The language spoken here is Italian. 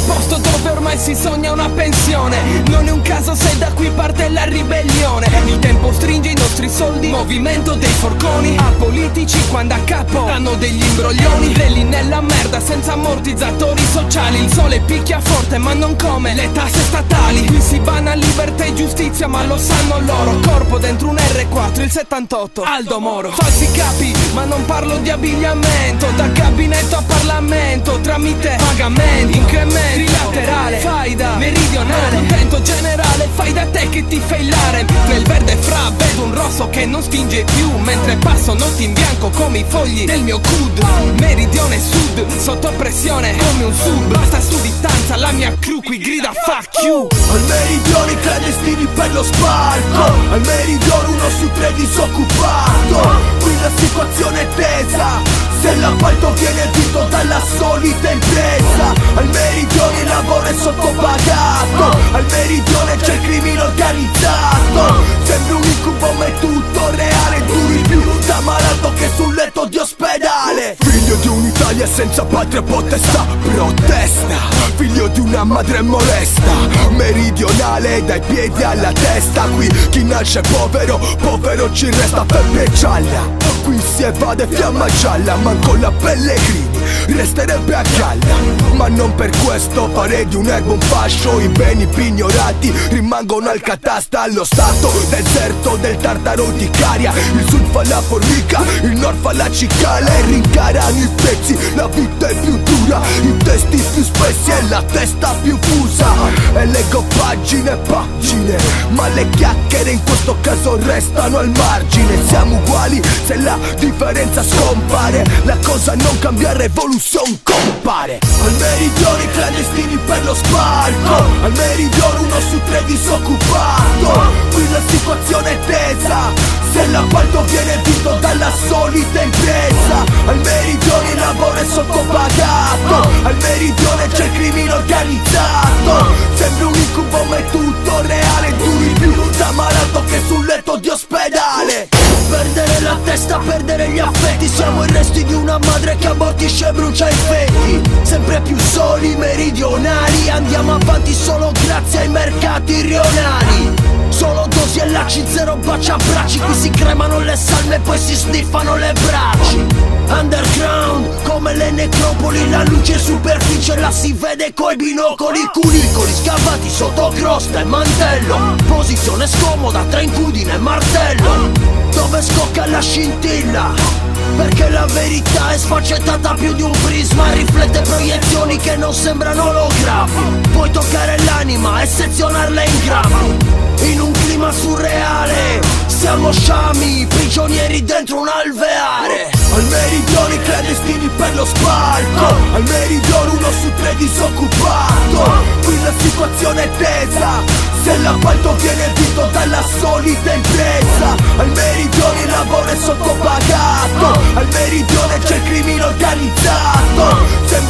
posto dove ormai si sogna una pensione. Non è un caso se da qui parte la ribellione. Il tempo stringe i nostri soldi, movimento dei forconi. A politici quando a capo hanno degli imbroglioni. Reli nella merda senza ammortizzatori sociali. Il sole picchia forte ma non come le tasse statali. Qui si bana libertà e giustizia ma lo sanno loro. Corpo dentro un R4, il 78, Aldo Moro. Falsi capi ma non parlo di abbigliamento. Da gabinetto a Parlamento tramite pagamenti, incrementi, trilaterale, faida, meridionale, contento generale, fai da te che ti fai l'are. Nel verde fra vedo un rosso che non stinge più, mentre passo notti in bianco come i fogli del mio CUD. Meridione e sud, sotto pressione come un sub. Basta sudditanza, la mia crew qui grida fuck you. Al meridione i clandestini per lo sbarco. Al meridione 1 su 3 disoccupato. Qui la situazione è tesa, se l'appalto viene vinto dalla solita impresa. Al meridione il lavoro è sottopagato. Al meridione c'è il crimine organizzato. Sembra un incubo ma è tutto reale. Duri più da malato che sul letto di ospedale. Figlio di un'Italia senza patria potestà, protesta. Figlio di una madre molesta, meridionale dai piedi alla testa. Qui chi nasce povero, povero ci resta. Febbre gialla, qui si evade fiamma gialla. Manco la Pellegrini resterebbe a galla. Ma non per questo fare di un erbo un fascio. I beni pignorati rimangono al catasta. Allo stato deserto del Tartaro di Caria. Il sud fa la formica, il nord fa la cicala. E rincarano i prezzi, la vita è più dura. I testi più spessi e la testa più fusa. E leggo pagine e pagine, ma le chiacchiere in questo caso restano al margine. Siamo uguali se la differenza scompare. La cosa non cambia, rivoluzione compare. Al meridione i clandestini per lo sbarco. Al meridione 1 su 3 disoccupato. Qui la situazione è tesa, se l'appalto viene vinto dalla solita impresa. Al meridione il lavoro è sottopagato. Al meridione c'è il crimine organizzato. Sembra un incubo ma è tutto reale. Duri più da malato che sul letto di ospedale. Perdere la testa, perdere gli affetti. Siamo i resti di una madre che abortisce e brucia i fetti. Sempre più soli meridionali. Andiamo avanti solo grazie ai mercati rionali. Solo dosi e laci, zero baciabracci. Qui si cremano le salme e poi si sniffano le bracci. Underground come le necropoli. La luce in superficie la si vede coi binocoli. Cunicoli scavati sotto crosta e mantello. Posizione scomoda tra incudine e martello. Dove scocca la scintilla, perché la verità è sfaccettata più di un prisma. Riflette proiezioni che non sembrano ologrammi. Puoi toccare l'anima e sezionarla in grammi. In un clima surreale siamo sciami, prigionieri dentro un alveare. Al meridione i clandestini per lo sbarco. Al meridione 1 su 3 disoccupato. Qui la situazione è tesa, se l'appalto viene vinto dalla solita impresa. Al meridione il lavoro è sottopagato. Al meridione c'è il crimine organizzato. Sembra